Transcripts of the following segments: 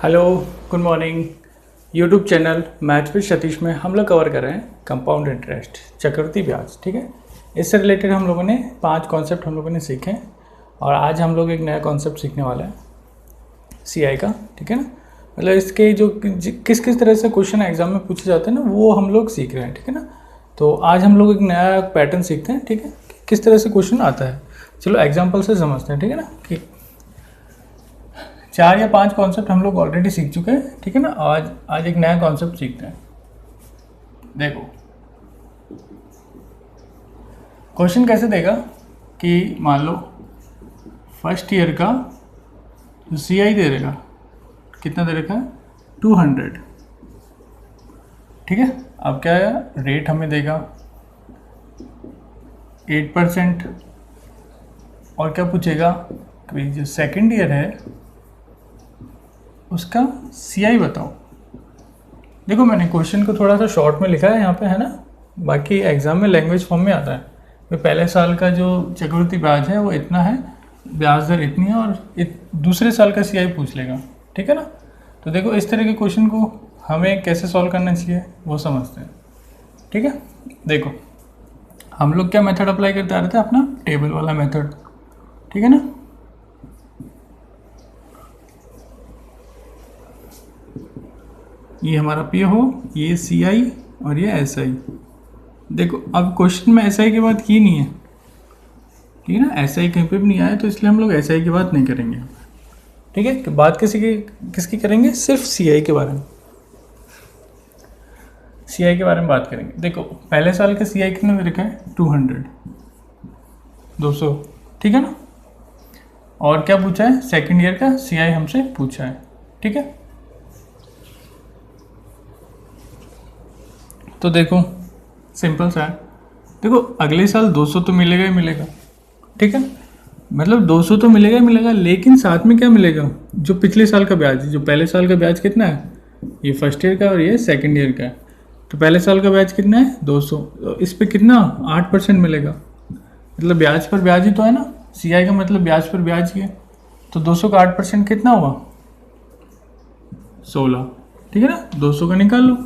Hello, good morning. YouTube channel maths with Satish में हम लोग कवर कर रहे हैं कंपाउंड इंटरेस्ट, चक्रवृद्धि ब्याज। ठीक है, इससे रिलेटेड हम लोगों ने 5 कॉन्सेप्ट हम लोगों ने सीखे हैं और आज हम लोग एक नया कॉन्सेप्ट सीखने वाला है सीआई का। ठीक है ना, मतलब इसके जो किस किस तरह से क्वेश्चन एग्जाम में पूछे जाते हैं ना, वो हम लोग सीख रहे हैं। ठीक है ना, तो आज हम लोग एक नया पैटर्न सीखते हैं। ठीक है, किस तरह से क्वेश्चन आता है, चलो एग्जाम्पल से समझते हैं। ठीक है ना, कि 4 या 5 कॉन्सेप्ट हम लोग ऑलरेडी सीख चुके हैं। ठीक है ना, आज एक नया कॉन्सेप्ट सीखते हैं। देखो क्वेश्चन कैसे देगा कि मान लो फर्स्ट ईयर का जो सीआई दे देगा, कितना दे रखा है 200। ठीक है, अब क्या है, रेट हमें देगा 8%। और क्या पूछेगा कि जो सेकेंड ईयर है उसका सीआई बताओ। देखो मैंने क्वेश्चन को थोड़ा सा शॉर्ट में लिखा है यहाँ पे, है ना, बाकी एग्जाम में लैंग्वेज फॉर्म में आता है। तो पहले साल का जो चक्रवृद्धि ब्याज है वो इतना है, ब्याज दर इतनी है, और दूसरे साल का सीआई पूछ लेगा। ठीक है ना, तो देखो इस तरह के क्वेश्चन को हमें कैसे सॉल्व करना चाहिए वो समझते हैं। ठीक है, देखो हम लोग क्या मेथड अप्लाई करते आ रहे थे, अपना टेबल वाला मेथड। ठीक है ना, ये हमारा पी हो, ये सी आई और ये एस आई। देखो अब क्वेश्चन में एस आई की बात की नहीं है, ठीक है ना, एस आई कहीं पे भी नहीं आया, तो इसलिए हम लोग एस आई की बात नहीं करेंगे। ठीक है, कि बात किसकी करेंगे, सिर्फ सी आई के बारे में, सी आई के बारे में बात करेंगे। देखो पहले साल का सी आई कितना दे रखा है 200। ठीक है ना, और क्या पूछा है, सेकेंड ईयर का सी आई हमसे पूछा है। ठीक है, तो देखो सिंपल सा है। देखो अगले साल 200 तो मिलेगा ही मिलेगा। ठीक है, मतलब 200 तो मिलेगा ही मिलेगा, लेकिन साथ में क्या मिलेगा, जो पिछले साल का ब्याज, जो पहले साल का ब्याज कितना है, ये फर्स्ट ईयर का और ये सेकंड ईयर का है। तो पहले साल का ब्याज कितना है 200, तो इस पे कितना 8% मिलेगा। मतलब ब्याज पर ब्याज ही तो है ना, सी आई का मतलब ब्याज पर ब्याज ही है। तो 200 का 8% कितना हुआ 16। ठीक है ना, 200 का निकाल लो।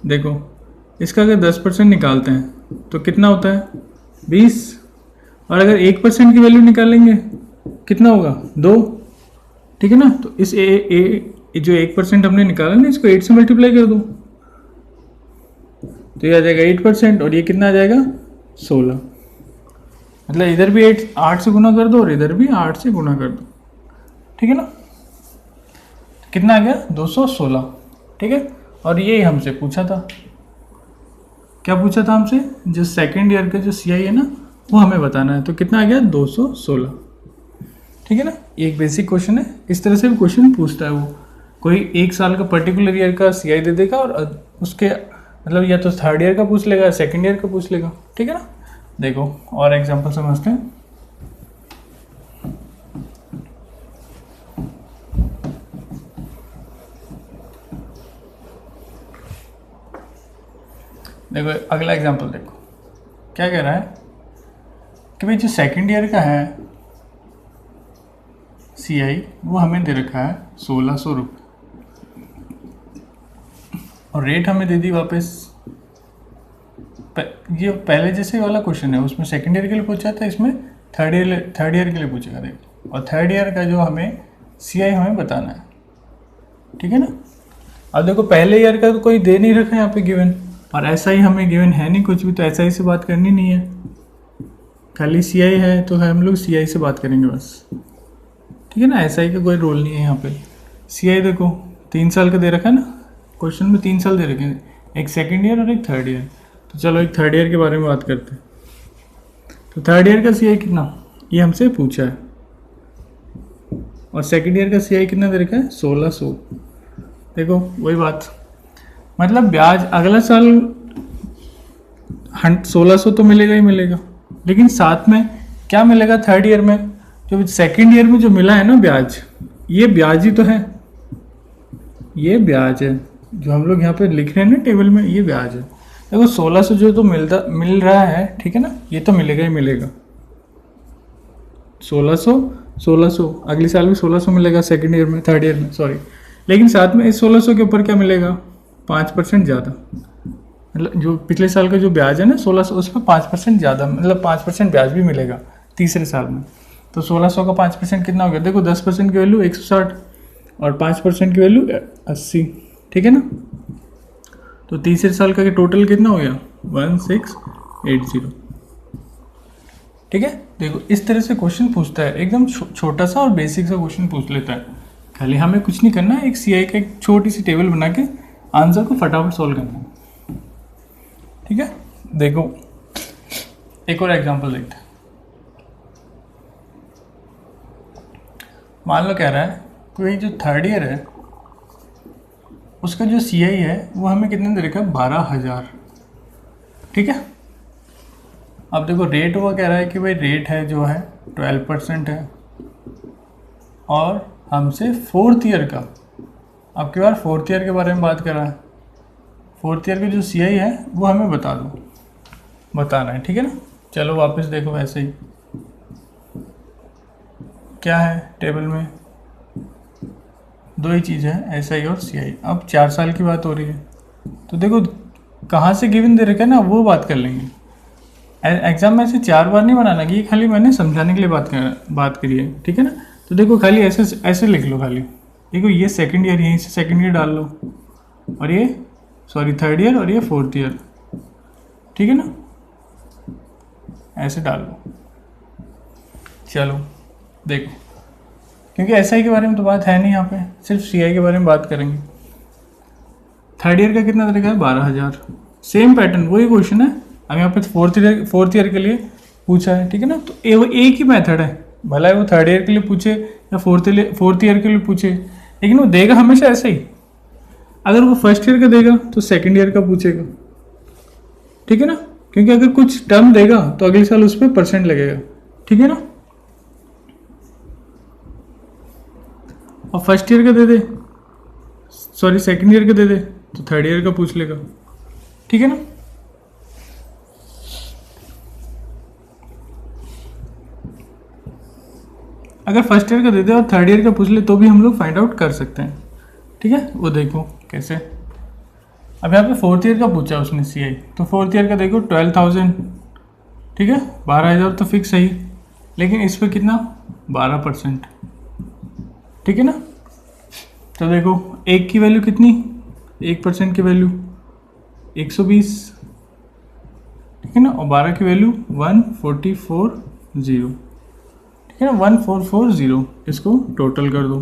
देखो इसका अगर 10% निकालते हैं तो कितना होता है 20, और अगर 1% की वैल्यू निकालेंगे कितना होगा 2। ठीक है ना, तो इस जो 1% हमने निकाला ना, इसको 8 से मल्टीप्लाई कर दो तो ये आ जाएगा 8%, और ये कितना आ जाएगा 16। मतलब इधर भी 8 से गुना कर दो और इधर भी 8 से गुना कर दो। ठीक है ना, कितना आ गया 216। ठीक है, और ये हमसे पूछा था, क्या पूछा था हमसे, जो सेकेंड ईयर का जो सीआई है ना वो हमें बताना है। तो कितना आ गया 216। ठीक है ना, ये एक बेसिक क्वेश्चन है। इस तरह से भी क्वेश्चन पूछता है वो, कोई एक साल का पर्टिकुलर ईयर का सीआई दे देगा और उसके मतलब या तो थर्ड ईयर का पूछ लेगा, सेकेंड ईयर का पूछ लेगा। ठीक है ना, देखो और एग्जाम्पल समझते हैं। देखो अगला एग्जांपल देखो, क्या कह रहा है कि भाई जो सेकंड ईयर का है सीआई वो हमें दे रखा है 1600 रुपये, और रेट हमें दे दी वापस। ये पहले जैसे वाला क्वेश्चन है, उसमें सेकंड ईयर के लिए पूछा था, इसमें थर्ड ईयर के लिए पूछेगा। देखो और थर्ड ईयर का जो हमें सीआई हमें बताना है। ठीक है ना, अब देखो पहले ईयर का तो कोई दे नहीं रखा है यहाँ पे गिवन, और ऐसा ही हमें गिवन है नहीं कुछ भी, तो ऐसा ही से बात करनी नहीं है, खाली सीआई है तो हम लोग सीआई से बात करेंगे बस। ठीक है ना, ऐसा ही का कोई रोल नहीं है यहाँ पे। सीआई देखो 3 साल का दे रखा है ना, क्वेश्चन में 3 साल दे रखे हैं, एक सेकेंड ईयर और एक थर्ड ईयर। तो चलो एक थर्ड ईयर के बारे में बात करते हैं। तो थर्ड ईयर का सीआई कितना, ये हमसे पूछा है, और सेकेंड ईयर का सीआई कितना दे रखा है 1600। देखो वही बात, मतलब ब्याज अगला साल 1600 तो मिलेगा ही मिलेगा, लेकिन साथ में क्या मिलेगा थर्ड ईयर में, जो सेकेंड ईयर में जो मिला है ना ब्याज, ये ब्याज ही तो है, ये ब्याज है जो हम लोग यहाँ पे लिख रहे हैं ना टेबल में, ये ब्याज है। देखो 1600 जो तो मिल रहा है, ठीक है ना, ये तो मिलेगा ही मिलेगा। 1600 1600, अगले साल भी 1600 मिलेगा सेकेंड ईयर में, थर्ड ईयर में सॉरी। लेकिन साथ में इस 1600 के ऊपर क्या मिलेगा, 5% ज़्यादा, मतलब जो पिछले साल का जो ब्याज है ना 1600, उस पर 5% ज़्यादा, मतलब 5% ब्याज भी मिलेगा तीसरे साल में। तो 1600 का 5% कितना हो गया, देखो 10% की वैल्यू 160 और 5% की वैल्यू 80, ठीक है ना। तो तीसरे साल का टोटल कितना हो गया, 1680, ठीक है। देखो इस तरह से क्वेश्चन पूछता है, एकदम छोटा सा और बेसिक सा क्वेश्चन पूछ लेता है। खाली हमें कुछ नहीं करना है, एक सीआई का एक छोटी सी टेबल बना के आंसर को फटाफट सॉल्व करना है, ठीक है। देखो एक और एग्जांपल देखते हैं। मान लो कह रहा है कोई जो थर्ड ईयर है उसका जो सीआई है वो हमें कितने दे रखा है, 12,000, ठीक है। अब देखो रेट हुआ कह रहा है कि भाई रेट है जो है 12% है और हमसे फोर्थ ईयर का, अब की बार फोर्थ ईयर के बारे में बात कर रहा है। फोर्थ ईयर की जो सीआई है वो हमें बताना है, ठीक है ना। चलो वापस देखो वैसे ही क्या है टेबल में, दो ही चीज़ है, एसआई और सीआई। अब 4 साल की बात हो रही है तो देखो कहाँ से गिवन दे रखा है ना वो बात कर लेंगे। एग्जाम में ऐसे 4 बार नहीं बनाना कि ये खाली मैंने समझाने के लिए बात करी है, ठीक है ना। तो देखो खाली ऐसे लिख लो, खाली देखो ये सेकंड ईयर, यहीं से सेकंड ईयर डाल लो और ये सॉरी थर्ड ईयर और ये फोर्थ ईयर, ठीक है ना, ऐसे डाल लो। चलो देखो, क्योंकि एसआई के बारे में तो बात है नहीं यहाँ पे, सिर्फ सीआई के बारे में बात करेंगे। थर्ड ईयर का कितना तरीका है, 12,000, सेम पैटर्न वही क्वेश्चन है। अब यहाँ पे फोर्थ ईयर के लिए पूछा है, ठीक है ना। तो एक ही मेथड है, भला है वो थर्ड ईयर के लिए पूछे या फोर्थ ईयर के लिए पूछे, लेकिन वो देगा हमेशा ऐसा ही। अगर वो फर्स्ट ईयर का देगा तो सेकंड ईयर का पूछेगा, ठीक है ना, क्योंकि अगर कुछ टर्म देगा तो अगले साल उस पर परसेंट लगेगा, ठीक है ना। और फर्स्ट ईयर का दे दे, सॉरी सेकंड ईयर का दे दे तो थर्ड ईयर का पूछ लेगा, ठीक है ना। अगर फर्स्ट ईयर का दे दे और थर्ड ईयर का पूछ ले तो भी हम लोग फाइंड आउट कर सकते हैं, ठीक है। वो देखो कैसे, अब यहाँ पे फोर्थ ईयर का पूछा उसने सीआई, तो फोर्थ ईयर का देखो 12,000, ठीक है, 12,000 तो फिक्स है ही, लेकिन इस पर कितना 12%, ठीक है ना। तो देखो एक की वैल्यू कितनी, 1% की वैल्यू 120, ठीक है ना, और 12 की वैल्यू 1440, ठीक है ना, 1440। इसको टोटल कर दो,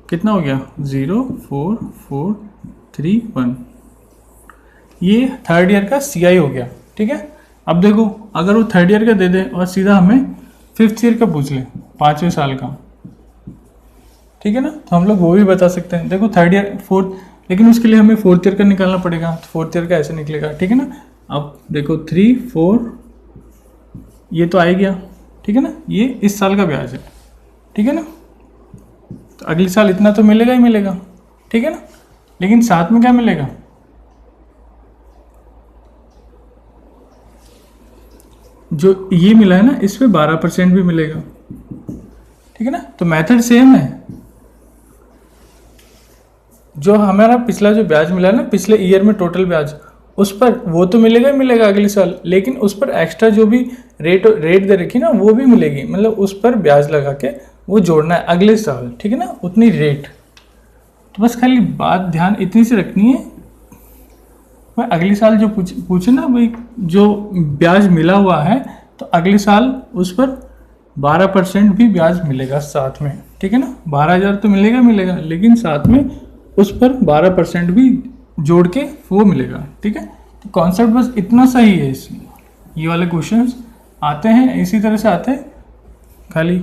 कितना हो गया 04431, ये थर्ड ईयर का सीआई हो गया, ठीक है। अब देखो अगर वो थर्ड ईयर का दे दे और सीधा हमें फिफ्थ ईयर का पूछ ले, 5वें साल का, ठीक है ना, तो हम लोग वो भी बता सकते हैं। देखो थर्ड ईयर फोर्थ, लेकिन उसके लिए हमें फोर्थ ईयर का निकालना पड़ेगा, तो फोर्थ ईयर का ऐसे निकलेगा, ठीक है ना। अब देखो 3 4 ये तो आ ही गया, ठीक है ना, ये इस साल का ब्याज है, ठीक है ना। तो अगले साल इतना तो मिलेगा ही मिलेगा, ठीक है ना, लेकिन साथ में क्या मिलेगा, जो ये मिला है ना इस पे 12% भी मिलेगा, ठीक है ना। तो मेथड सेम है, जो हमारा पिछला जो ब्याज मिला है ना पिछले ईयर में टोटल ब्याज, उस पर वो तो मिलेगा ही मिलेगा अगले साल, लेकिन उस पर एक्स्ट्रा जो भी रेट दे रखी ना वो भी मिलेगी, मतलब उस पर ब्याज लगा के वो जोड़ना है अगले साल, ठीक है ना, उतनी रेट। तो बस खाली बात ध्यान इतनी सी रखनी है, भाई अगले साल जो पूछे ना भाई जो ब्याज मिला हुआ है तो अगले साल उस पर 12% भी ब्याज मिलेगा साथ में, ठीक है ना। 12,000 तो मिलेगा, लेकिन साथ में उस पर 12% भी जोड़ के वो मिलेगा, ठीक है। तो कॉन्सेप्ट बस इतना सा ही है इसमें, ये वाले क्वेश्चंस आते हैं इसी तरह से आते हैं, खाली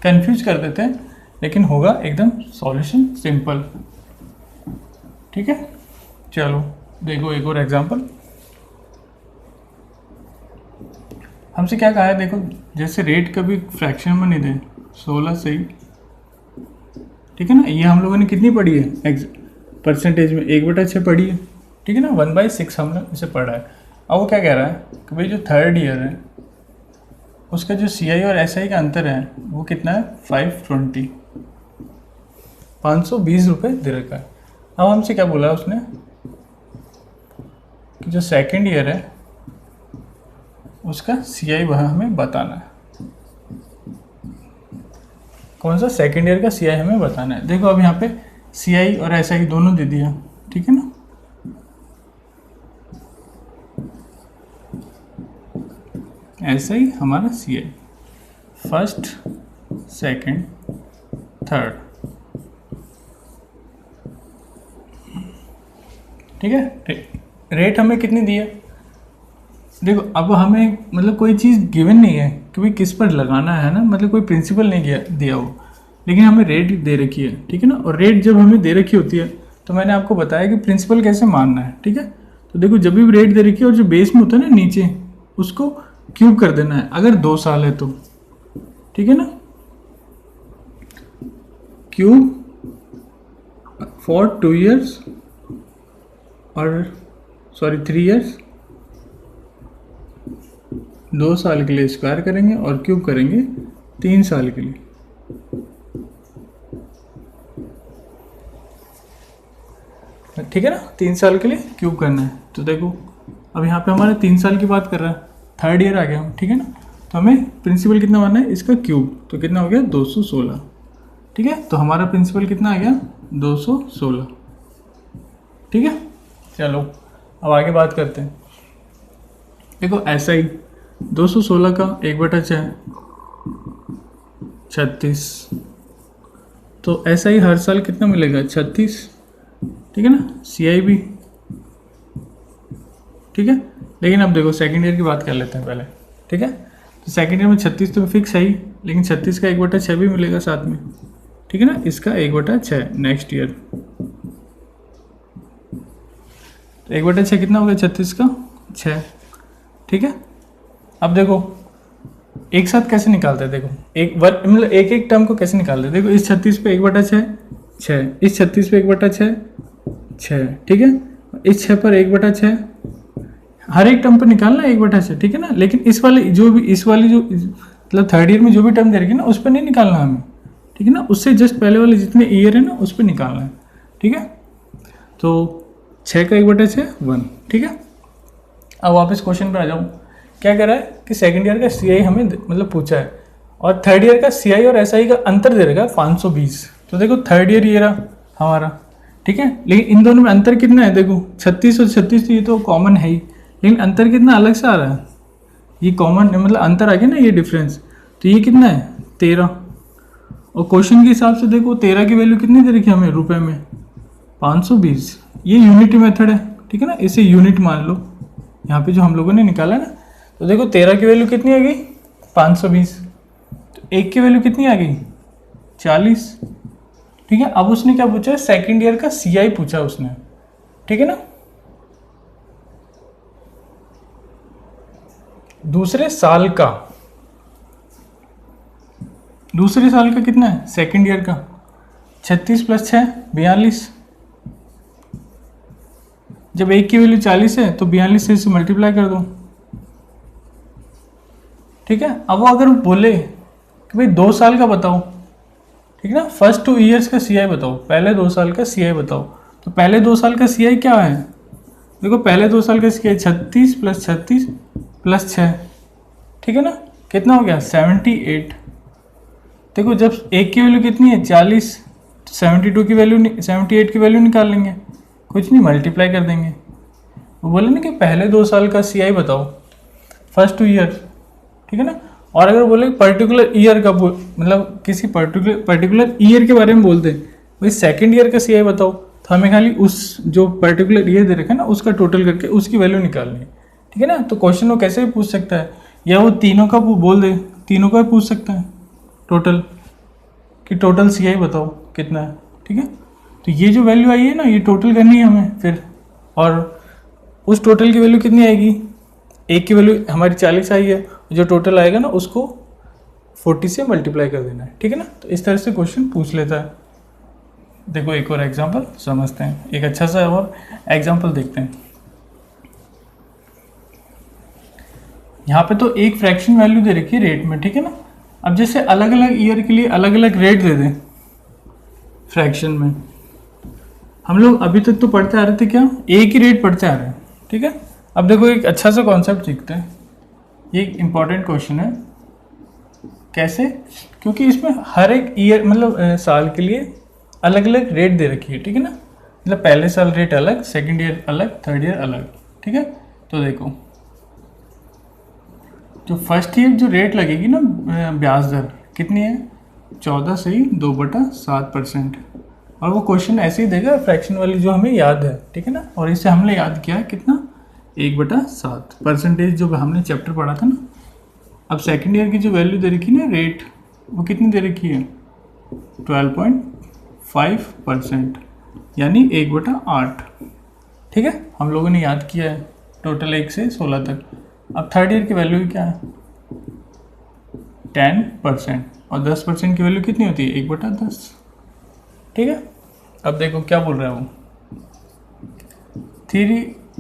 कंफ्यूज कर देते हैं, लेकिन होगा एकदम सॉल्यूशन सिंपल, ठीक है। चलो देखो एक और एग्जांपल, हमसे क्या कहा है, देखो जैसे रेट कभी फ्रैक्शन में नहीं दे, 16 सही, ठीक है ना। ये हम लोगों ने कितनी पढ़ी है परसेंटेज में 1/6 पढ़ी है, ठीक है ना, 1/6 हमने इसे पढ़ा है। अब वो क्या कह रहा है कि भाई जो थर्ड ईयर है उसका जो CI और SI का अंतर है वो कितना है 520, 520 रुपये दे रखा है। अब हमसे क्या बोला उसने कि जो सेकेंड ईयर है उसका CI वह हमें बताना है। कौन सा सेकेंड ईयर का CI हमें बताना है। देखो अब यहाँ पे CI और SI दोनों दे दिया, ठीक है ना। SI हमारा CI, फर्स्ट सेकेंड थर्ड, ठीक है। रेट हमें कितनी दी है, देखो अब हमें मतलब कोई चीज़ गिवन नहीं है कि भाई किस पर लगाना है ना, मतलब कोई प्रिंसिपल नहीं दिया हो, लेकिन हमें रेट दे रखी है, ठीक है ना। और रेट जब हमें दे रखी होती है तो मैंने आपको बताया कि प्रिंसिपल कैसे मानना है, ठीक है। तो देखो जब भी रेट दे रखी है और जो बेस में होता है ना नीचे, उसको क्यूब कर देना है अगर 2 साल है तो, ठीक है ना। क्यूब फॉर 2 years और 3 years, 2 साल के लिए स्क्वायर करेंगे और क्यूब करेंगे 3 साल के लिए, ठीक है ना। 3 साल के लिए क्यूब करना है। तो देखो अब यहाँ पे हमारे 3 साल की बात कर रहा है, थर्ड ईयर आ गया हम, ठीक है ना। तो हमें प्रिंसिपल कितना मानना है इसका क्यूब, तो कितना हो गया 216, ठीक है। तो हमारा प्रिंसिपल कितना आ गया 216, ठीक है। चलो अब आगे बात करते हैं। देखो SI 216 का 1/6 36, तो SI हर साल कितना मिलेगा 36, ठीक है ना। CI भी, ठीक है। लेकिन अब देखो सेकेंड ईयर की बात कर लेते हैं पहले, ठीक है। तो सेकेंड ईयर में 36 तो फिक्स है ही, लेकिन 36 का 1/6 भी मिलेगा साथ में, ठीक है ना। इसका 1/6 नेक्स्ट ईयर, तो 1/6 कितना हो गया 36 का 6, ठीक है। अब देखो एक साथ कैसे निकालते हैं, देखो मतलब एक टर्म को कैसे निकालते हैं। देखो इस 36 पे 1/6 6, इस 36 पे 1/6 6, ठीक है। इस 6 पर 1/6, हर एक टर्म पर निकालना 1/6, ठीक है ना। लेकिन इस वाली जो मतलब थर्ड ईयर में जो भी टर्म दे रखी है ना, उस पर नहीं निकालना हमें, ठीक है ना। उससे जस्ट पहले वाले जितने ईयर है ना उस पर निकालना है, ठीक है। तो 6 का 1/6 1, ठीक है। अब वापस क्वेश्चन पर आ जाऊँ, क्या कह रहा है कि सेकंड ईयर का CI हमें मतलब पूछा है और थर्ड ईयर का CI और SI का अंतर दे रखा है 520। तो देखो थर्ड ईयर ये रहा हमारा, ठीक है। लेकिन इन दोनों में अंतर कितना है, देखो 36 और 36 तो ये तो कॉमन है ही, लेकिन अंतर कितना अलग से आ रहा है, ये कॉमन मतलब अंतर आ गया ना, ये डिफरेंस। तो ये कितना है 13, और क्वेश्चन के हिसाब से देखो 13 की वैल्यू कितनी दे रखी है हमें रुपए में 520। ये यूनिट मेथड है, ठीक है ना, इसे यूनिट मान लो। यहाँ पे जो हम लोगों ने निकाला ना, तो देखो 13 की वैल्यू कितनी आ गई 520, तो 1 की वैल्यू कितनी आ गई 40, ठीक है। अब उसने क्या पूछा, सेकंड ईयर का CI पूछा उसने, ठीक है ना। दूसरे साल का कितना है सेकंड ईयर का 36 + 6 42, जब 1 की वैल्यू 40 है तो 42 से इसे मल्टीप्लाई कर दो, ठीक है। अब वो अगर बोले कि भाई 2 साल का बताओ, ठीक है ना, फर्स्ट 2 years का CI बताओ, पहले 2 साल का CI बताओ, तो पहले 2 साल का CI क्या है, देखो पहले 2 साल का CI 36 + 36 + 6, ठीक है ना, कितना हो गया 78। देखो जब 1 की वैल्यू कितनी है 40, तो 72 की वैल्यू 78 की वैल्यू निकाल लेंगे, कुछ नहीं मल्टीप्लाई कर देंगे। वो बोले ना कि पहले 2 साल का CI बताओ फर्स्ट 2 years, ठीक है ना। और अगर बोले पर्टिकुलर ईयर का मतलब किसी पर्टिकुलर ईयर के बारे में बोलते भाई सेकंड ईयर का CI बताओ, तो हमें खाली उस जो पर्टिकुलर ईयर दे रखा है ना उसका टोटल करके उसकी वैल्यू निकालनी है, ठीक है ना। तो क्वेश्चन वो कैसे भी पूछ सकता है, या वो तीनों का बोल दे, तीनों का पूछ सकता है टोटल, कि टोटल CI बताओ कितना है, ठीक है। तो ये जो वैल्यू आई है ना, ये टोटल करनी है हमें फिर, और उस टोटल की वैल्यू कितनी आएगी, 1 की वैल्यू हमारी 40 आई है, जो टोटल आएगा ना उसको 40 से मल्टीप्लाई कर देना है, ठीक है ना। तो इस तरह से क्वेश्चन पूछ लेता है। देखो एक और एग्जांपल समझते हैं, एक अच्छा सा और एग्जांपल देखते हैं। यहाँ पे तो एक फ्रैक्शन वैल्यू दे रखी है रेट में, ठीक है ना। अब जैसे अलग अलग ईयर के लिए अलग अलग रेट दे दें फ्रैक्शन में, हम लोग अभी तक तो पढ़ते आ रहे थे क्या, एक ही रेट पढ़ते आ रहे हैं, ठीक है। अब देखो एक अच्छा सा कॉन्सेप्ट सीखते हैं, ये एक इम्पॉर्टेंट क्वेश्चन है। कैसे? क्योंकि इसमें हर एक ईयर मतलब साल के लिए अलग अलग रेट दे रखी है, ठीक है ना। मतलब पहले साल रेट अलग, सेकंड ईयर अलग, थर्ड ईयर अलग, ठीक है। तो देखो जो फर्स्ट ईयर जो रेट लगेगी ना ब्याज दर कितनी है, 14 से ही 2/7%। और वो क्वेश्चन ऐसे ही देगा फ्रैक्शन वाली जो हमें याद है, ठीक है ना। और इससे हमने याद किया है कितना, 1/7 परसेंटेज जो हमने चैप्टर पढ़ा था ना। अब सेकंड ईयर की जो वैल्यू दे रखी है ना रेट, वो कितनी दे रखी है, 12.5%, यानी 1/8, ठीक है। हम लोगों ने याद किया है टोटल 1 से 16 तक। अब थर्ड ईयर की वैल्यू क्या है, 10%, और 10% की वैल्यू कितनी होती है, 1/10, ठीक है। अब देखो क्या बोल रहा है वो,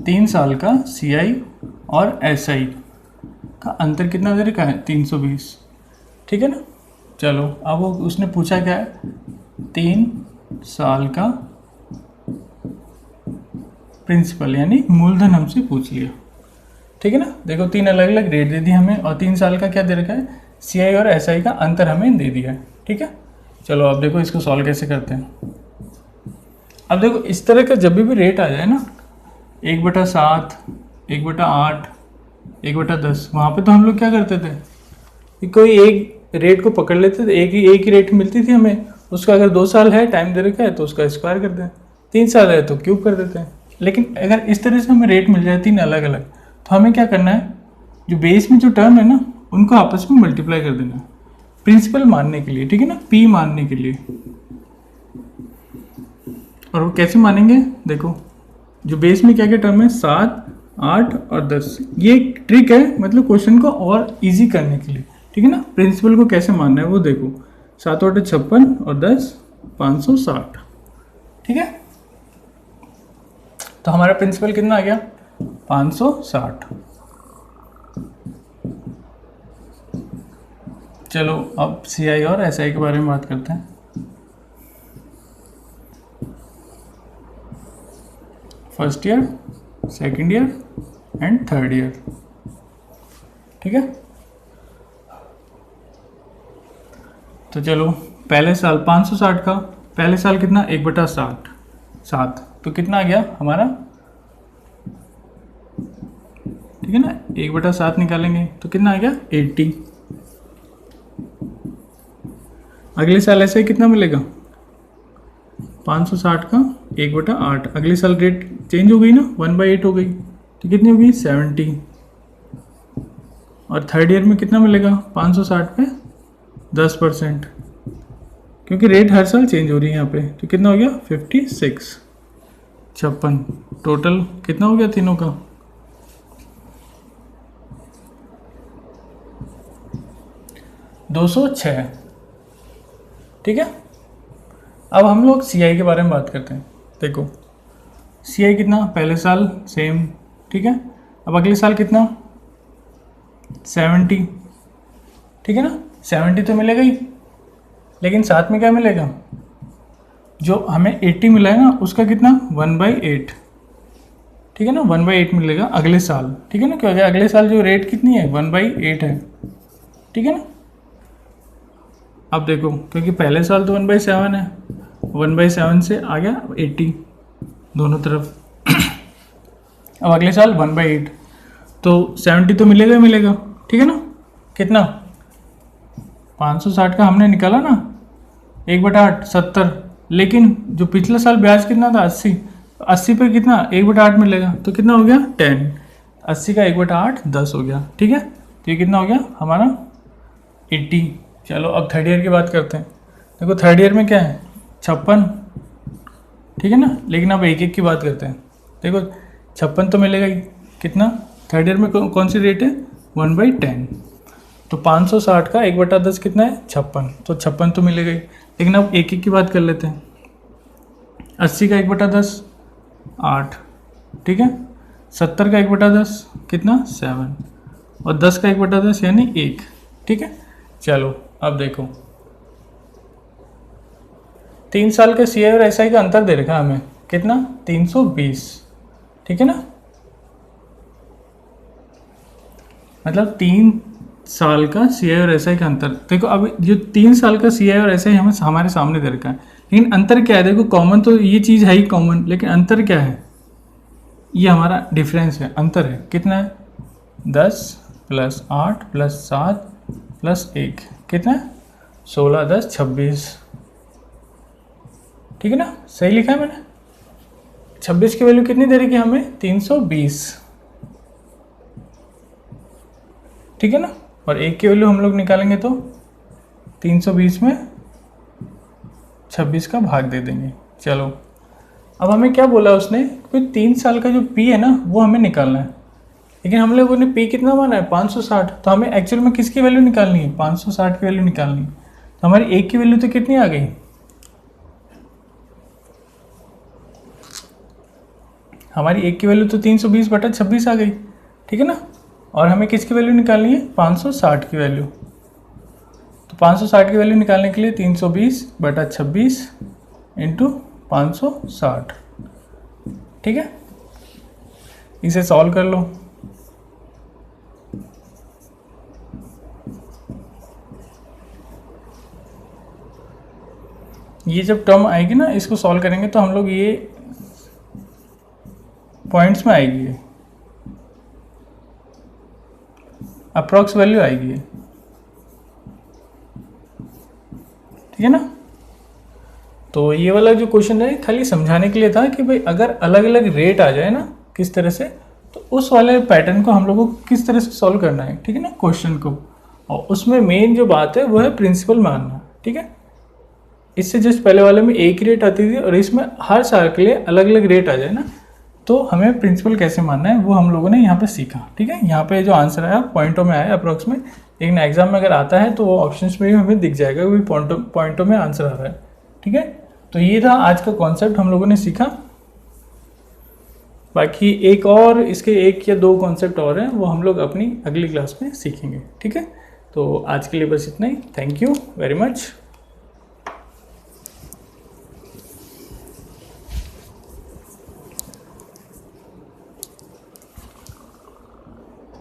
3 साल का CI और SI का अंतर कितना दे रखा है, 320, ठीक है ना। चलो अब वो उसने पूछा क्या है, 3 साल का प्रिंसिपल यानी मूलधन हमसे पूछ लिया, ठीक है ना। देखो 3 अलग अलग रेट दे दी हमें, और 3 साल का क्या दे रखा है, CI और SI का अंतर हमें दे दिया है, ठीक है। चलो अब देखो इसको सॉल्व कैसे करते हैं। अब देखो इस तरह का जब भी रेट आ जाए ना, 1/7, 1/8, 1/10, वहाँ पे तो हम लोग क्या करते थे कि कोई एक रेट को पकड़ लेते थे, एक ही रेट मिलती थी हमें, उसका अगर 2 साल है टाइम दे रखा है तो उसका स्क्वायर करते हैं, 3 साल है तो क्यूब कर देते हैं। लेकिन अगर इस तरह से हमें रेट मिल जाए 3 अलग अलग, तो हमें क्या करना है, जो बेस में जो टर्म है ना उनको आपस में मल्टीप्लाई कर देना है प्रिंसिपल मानने के लिए, ठीक है ना, P मानने के लिए। और वो कैसे मानेंगे, देखो जो बेस में क्या क्या टर्म है, 7, 8 और 10, ये एक ट्रिक है मतलब क्वेश्चन को और इजी करने के लिए, ठीक है ना। प्रिंसिपल को कैसे मानना है वो देखो, 7 8 56 और 10 560, ठीक है। तो हमारा प्रिंसिपल कितना आ गया, 560। चलो अब CI और SI के बारे में बात करते हैं। First year, second year and third year, ठीक है। तो चलो पहले साल 560 का, पहले साल कितना, 1/7, तो कितना आ गया हमारा, ठीक है ना। 1/7 निकालेंगे तो कितना आ गया, 80। अगले साल ऐसे कितना मिलेगा, 560 का 1/8, अगले साल रेट चेंज हो गई ना, 1/8 हो गई, तो कितनी होगी, 70। और थर्ड ईयर में कितना मिलेगा, 560 पे 10%, क्योंकि रेट हर साल चेंज हो रही है यहाँ पे, तो कितना हो गया, 56, 56। टोटल कितना हो गया तीनों का, 206, ठीक है। अब हम लोग CI के बारे में बात करते हैं। देखो CI कितना, पहले साल सेम, ठीक है। अब अगले साल कितना, 70, ठीक है ना। 70 तो मिलेगा ही, लेकिन साथ में क्या मिलेगा, जो हमें 80 मिला है ना उसका कितना, 1/8, ठीक है ना, 1/8 मिलेगा अगले साल, ठीक है ना। क्योंकि अगले साल जो रेट कितनी है, 1/8 है, ठीक है ना। अब देखो क्योंकि पहले साल तो 1/7 है, 1/7 से आ गया 80 दोनों तरफ। अब अगले साल 1/8, तो 70 तो मिलेगा ही मिलेगा, ठीक है ना। कितना, 560 का हमने निकाला ना, 1/8 70, लेकिन जो पिछला साल ब्याज कितना था, 80, 80 पे कितना, 1/8 मिलेगा, तो कितना हो गया, 10, 80 का 1/8 10 हो गया, ठीक है। तो ये कितना हो गया हमारा, 80। चलो अब थर्ड ईयर की बात करते हैं। देखो थर्ड ईयर में क्या है, 56, ठीक है ना। लेकिन अब एक एक की बात करते हैं। देखो 56 तो मिलेगा ही, कितना, थर्ड ईयर में कौन सी रेट है, 1/10, तो 560 का 1/10 कितना है, 56, तो 56 तो मिलेगा ही। लेकिन अब एक एक की बात कर लेते हैं। 80 का 1/10 8, ठीक है। 70 का 1/10 कितना, 7, और 10 का 1/10 यानी 1। ठीक है, चलो अब देखो 3 साल के CI और SI का अंतर दे रखा है हमें, कितना 320। ठीक है ना, मतलब 3 साल का CI और SI का अंतर। देखो अब जो 3 साल का CI और SI हमें हमारे सामने दे रखा है, लेकिन अंतर क्या है, देखो कॉमन तो ये चीज़ है ही कॉमन, लेकिन अंतर क्या है, ये हमारा डिफरेंस है, अंतर है, कितना है 10 + 8 + 7 + 1 कितना है 16 10 26। ठीक है ना, सही लिखा है मैंने। 26 की वैल्यू कितनी दे रही है हमें 320। ठीक है ना, और 1 की वैल्यू हम लोग निकालेंगे तो 320 में 26 का भाग दे देंगे। चलो अब हमें क्या बोला उसने, कोई 3 साल का जो P है ना वो हमें निकालना है, लेकिन हम लोगों ने P कितना माना है 560, तो हमें एक्चुअल में किसकी वैल्यू निकालनी है 560 की वैल्यू निकालनी है। तो हमारी 1 की वैल्यू तो कितनी आ गई, हमारी 1 की वैल्यू तो 320/26 आ गई। ठीक है ना, और हमें किसकी वैल्यू निकालनी है 560 की वैल्यू। तो 560 की वैल्यू निकालने के लिए 320/26 × 560। ठीक है, इसे सॉल्व कर लो। ये जब टर्म आएगी ना, इसको सॉल्व करेंगे तो हम लोग ये पॉइंट्स में आएगी, ये अप्रॉक्स वैल्यू आएगी। ठीक है ना, तो ये वाला जो क्वेश्चन है खाली समझाने के लिए था कि भाई अगर अलग अलग रेट आ जाए ना किस तरह से, तो उस वाले पैटर्न को हम लोगों को किस तरह से सॉल्व करना है। ठीक है ना, क्वेश्चन को, और उसमें मेन जो बात है वो है प्रिंसिपल मानना। ठीक है, इससे जस्ट पहले वाले में एक रेट आती थी और इसमें हर साल के लिए अलग अलग रेट आ जाए ना, तो हमें प्रिंसिपल कैसे मानना है वो हम लोगों ने यहाँ पे सीखा। ठीक है, यहाँ पे जो आंसर आया पॉइंटों में आया अप्रॉक्स में, लेकिन एग्जाम में अगर आता है तो वो ऑप्शंस में भी हमें दिख जाएगा कि पॉइंटों में आंसर आ रहा है। ठीक है, तो ये था आज का कॉन्सेप्ट हम लोगों ने सीखा। बाकी एक और इसके 1 या 2 कॉन्सेप्ट और हैं, वो हम लोग अपनी अगली क्लास में सीखेंगे। ठीक है, तो आज के लिए बस इतना ही। Thank you very much.